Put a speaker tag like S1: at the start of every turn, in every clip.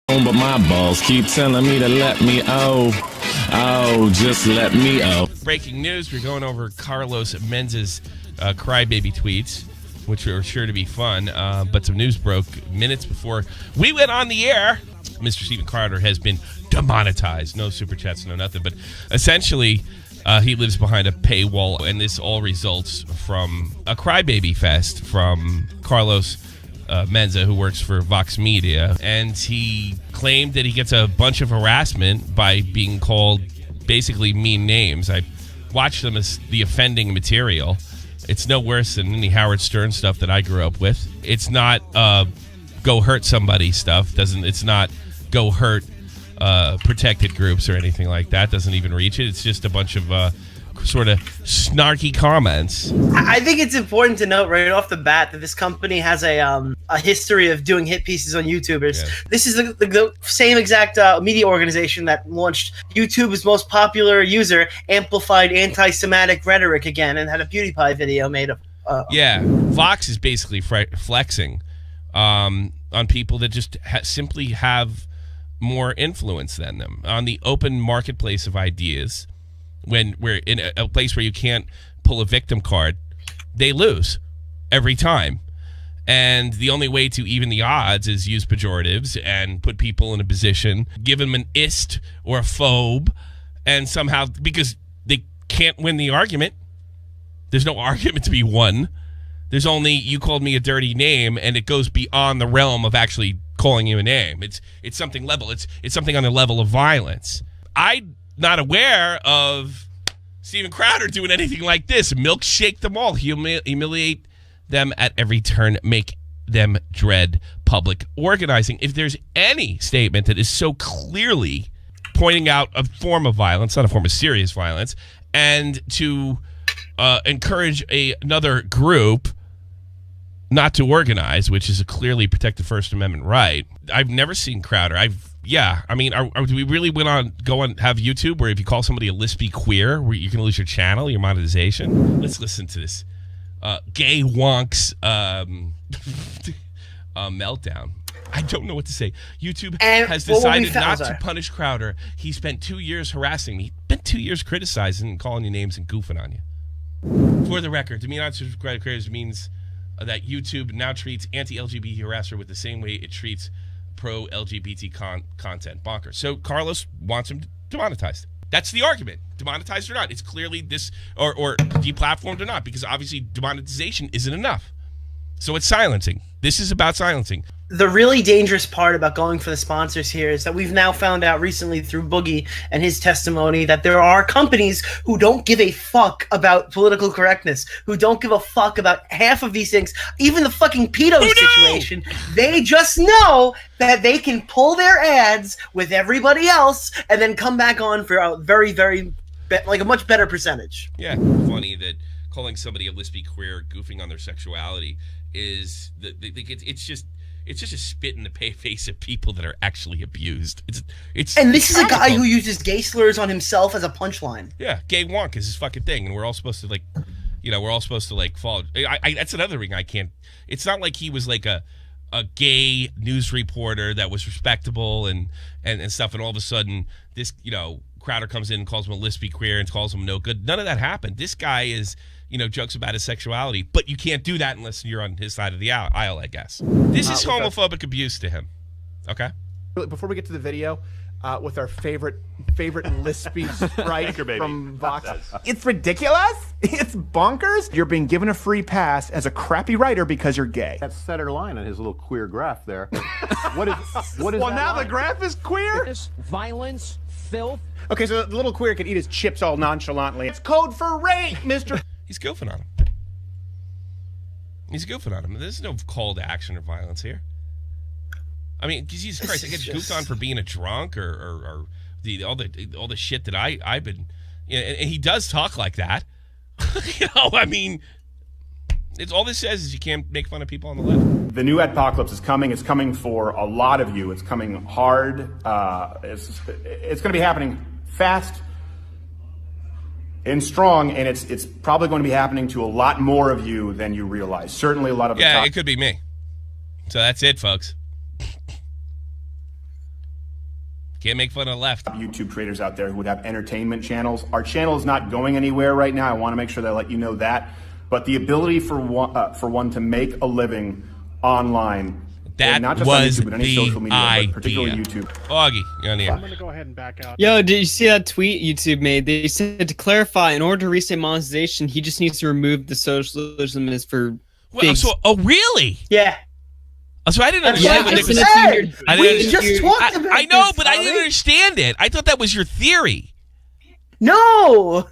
S1: But my balls keep telling me to let me just let me
S2: Breaking news, we're going over Carlos Menz's crybaby tweets, which are sure to be fun, but some news broke minutes before we went on the air. Mr. Steven Crowder has been demonetized. No super chats, no nothing, but essentially he lives behind a paywall, and this all results from a crybaby fest from Carlos Menza, who works for Vox Media, and he claimed that he gets a bunch of harassment by being called basically mean names. I watched them as the offending material. It's no worse than any Howard Stern stuff that I grew up with. It's not go hurt somebody stuff. It's not go hurt protected groups or anything like that. Doesn't even reach it. It's just a bunch of sort of snarky comments.
S3: I think it's important to note right off the bat that this company has a history of doing hit pieces on YouTubers. Yeah. This is the same exact media organization that launched YouTube's most popular user, amplified anti-Semitic rhetoric again, and had a PewDiePie video made of.
S2: Yeah, Vox is basically flexing on people that just simply have more influence than them on the open marketplace of ideas. When we're in a place where you can't pull a victim card, they lose every time. And the only way to even the odds is use pejoratives and put people in a position, give them an ist or a phobe, and somehow, because they can't win the argument, there's no argument to be won. There's only, you called me a dirty name, and it goes beyond the realm of actually calling you a name. It's something level. It's something on the level of violence. I'm not aware of Steven Crowder doing anything like this. Milkshake them all, humiliate them at every turn, make them dread public organizing. If there's any statement that is so clearly pointing out a form of violence, not a form of serious violence, and to encourage another group not to organize, which is a clearly protected First Amendment right. I've never seen Crowder. Do we really go on have YouTube where if you call somebody a lispy queer, where you can lose your channel, your monetization? Let's listen to this gay wonks meltdown. I don't know what to say. YouTube has decided not to punish Crowder. He spent 2 years harassing me. He spent 2 years criticizing and calling you names and goofing on you. For the record, to me, not subscribe creators means that YouTube now treats anti-LGBT harasser with the same way it treats pro-LGBT content. Bonkers. So Carlos wants him demonetized. That's the argument. Demonetized or not. It's clearly this, or deplatformed or not, because obviously demonetization isn't enough. So it's silencing. This is about silencing.
S3: The really dangerous part about going for the sponsors here is that we've now found out recently through Boogie and his testimony that there are companies who don't give a fuck about political correctness, who don't give a fuck about half of these things, even the fucking pedo situation. They just know that they can pull their ads with everybody else and then come back on for a very, very, a much better percentage.
S2: Yeah, funny that calling somebody a lispy queer, goofing on their sexuality is, it's just a spit in the face of people that are actually abused.
S3: And this is a guy who uses gay slurs on himself as a punchline.
S2: Yeah, gay wonk is his fucking thing, and we're all supposed to follow. That's another thing I can't. It's not like he was like a gay news reporter that was respectable and stuff, and all of a sudden this Crowder comes in and calls him a lispy queer and calls him no good. None of that happened. This guy is. Jokes about his sexuality, but you can't do that unless you're on his side of the aisle, I guess. This is homophobic abuse to him. Okay?
S4: Before we get to the video, with our favorite lispy sprite from Vox. It's ridiculous. It's bonkers. You're being given a free pass as a crappy writer because you're gay.
S5: That's center line on his little queer graph there. What is
S4: well, now line? The graph is queer?
S6: Violence, filth.
S4: Okay, so the little queer can eat his chips all nonchalantly. It's code for rape, Mr.
S2: He's goofing on him. There's no call to action or violence here. I mean, Jesus Christ, I get goofed on for being a drunk or all the shit that I've been. And he does talk like that. I mean, it's all this says is you can't make fun of people on the left.
S7: The new adpocalypse is coming. It's coming for a lot of you. It's coming hard. It's going to be happening fast and strong, and it's probably going to be happening to a lot more of you than you realize. Certainly a lot of
S2: it could be me. So that's it, folks. Can't make fun of the left.
S7: YouTube creators out there who would have entertainment channels. Our channel is not going anywhere right now. I want to make sure that I let you know that. But the ability for one to make a living online,
S2: that
S7: not just
S2: was
S7: on YouTube, but any social media,
S2: idea.
S7: but particularly YouTube.
S2: Augie, you're on the air.
S8: I'm going to go ahead and back out.
S9: Yo, did you see that tweet YouTube made? They said to clarify, in order to reset monetization, he just needs to remove the socialism is for pigs.
S2: Really?
S3: Yeah.
S2: So I didn't
S3: That's
S2: understand.
S3: we just talked about
S2: I know,
S3: this,
S2: but I didn't understand it. I thought that was your theory.
S3: No.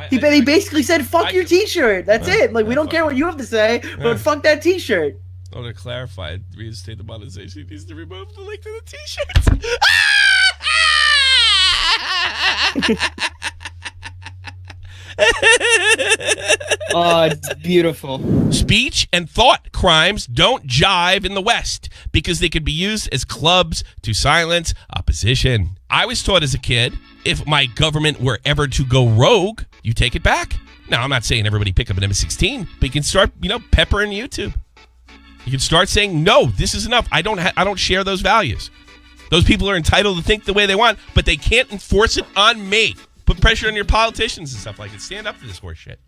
S3: He basically said, "Fuck your T-shirt." That's it. Like we don't care what you have to say, but fuck that T-shirt.
S2: Oh, to clarify, reinstate the monetization, he needs to remove the link to the T-shirts.
S9: Oh, it's beautiful.
S2: Speech and thought crimes don't jive in the West because they could be used as clubs to silence opposition. I was taught as a kid, if my government were ever to go rogue, you take it back. Now, I'm not saying everybody pick up an M16, but you can start, peppering YouTube. You can start saying, no, this is enough. I don't share those values. Those people are entitled to think the way they want, but they can't enforce it on me. Put pressure on your politicians and stuff like that. Stand up for this horse shit.